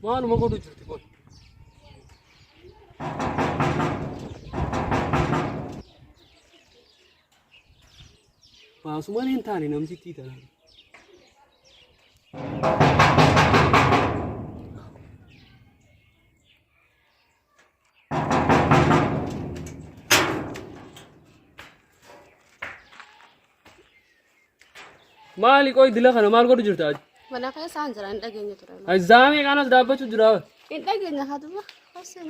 Maaluma godhu jirti kun. Baasuma hin taane namtittii tana. Maali qoy dila kana maal godhu jirta? Mana keessa jira hin dhageenye ture. Ayzaamee kanas dhaabbachuu jira. Hin dhageenye haaduma. Hoosee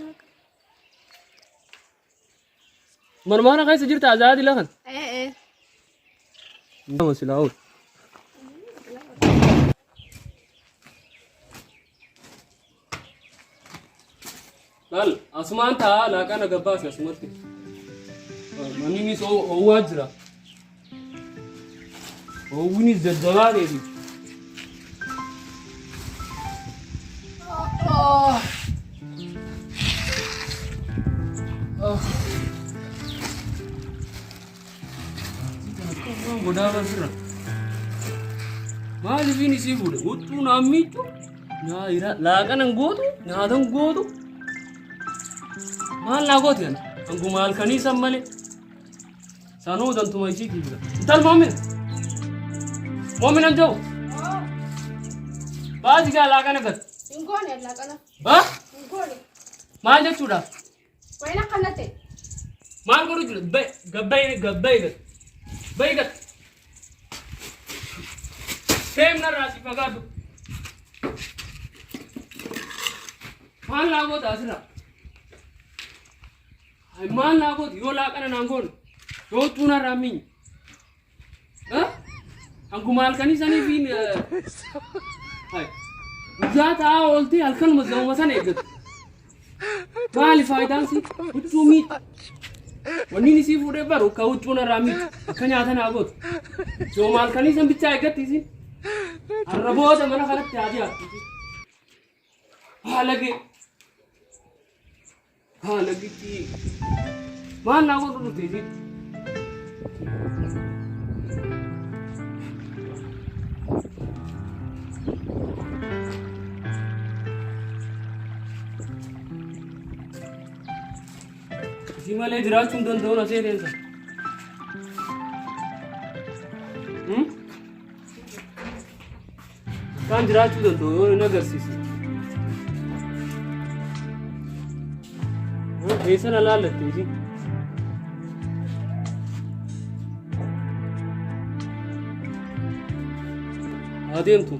Marmaana keessa jirta azaa dila kana? Nama silaa'u. Lal asumaan taa laaqana gabbaasi asumatti. Manni ni soo owwaa jira. Owwini jajjabaa deebi. Godaa barsiira. Maali fiin isii fuudhe? Huccuu naammichu. Laaqanan gootu, nyaatan gootu. Maal naa gooti ani? Anguma halkanii san malee. Sanuu dantuma isii kiibira. Intal moomin. Moomin an jahu. Baasi gaa laaqana gat. Ingoone laaqana. Ha? Ingoone. Maal jechuudha? Wayna kannate. Maal godhu jira? Gabbay gat. Bay gat. Seemna raasi fagaadhu. Maal naa goota asirra? Maal naa gooti yoo laaqana naan goone yoo tuuna raamiin. Anguma halkanii sanii fiin guyyaa taa'aa ooltee halkanuma zamuma sana eeggatu. Maali faayidaan si huccuu miidha. Wanni isii fuudhee baru ka huccuu narraa miidha. Akka nyaata naa gootu. Zooma halkanii san bichaa eeggatti isin. Arraboota mana kanatti haa dhiyaattu. Haalagitti. Maal naa godhu dhufte isin? Si malee jiraachuun danda'uun asee deemsa. Kan jiraachuu danda'u yoo hin agarsiisu. Eessa na laallatte isin? Haa deemtu.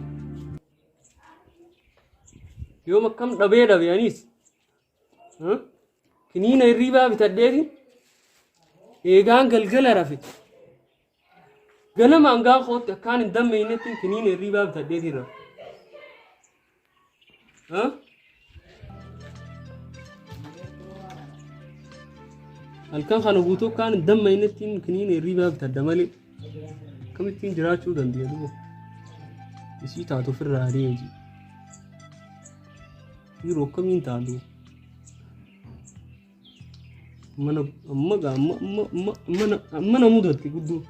Yoom akkam dhabee anis? Kiniina hirribaa bitadheetiin eegaan galgala rafe. Ganama hangaa kootti akkaan hin dammeenyettiin kiniina hirribaa bitadheetiin rafe. Halkan kana guutuu akkaan hin dammeenyettiin kiniina hirribaa bitadda malee akkamittiin jiraachuu dandeenya duuba. Isii taatu ofirraa adeemsi. Yeroo akkamiin taatu? Mana mudatti guddoo.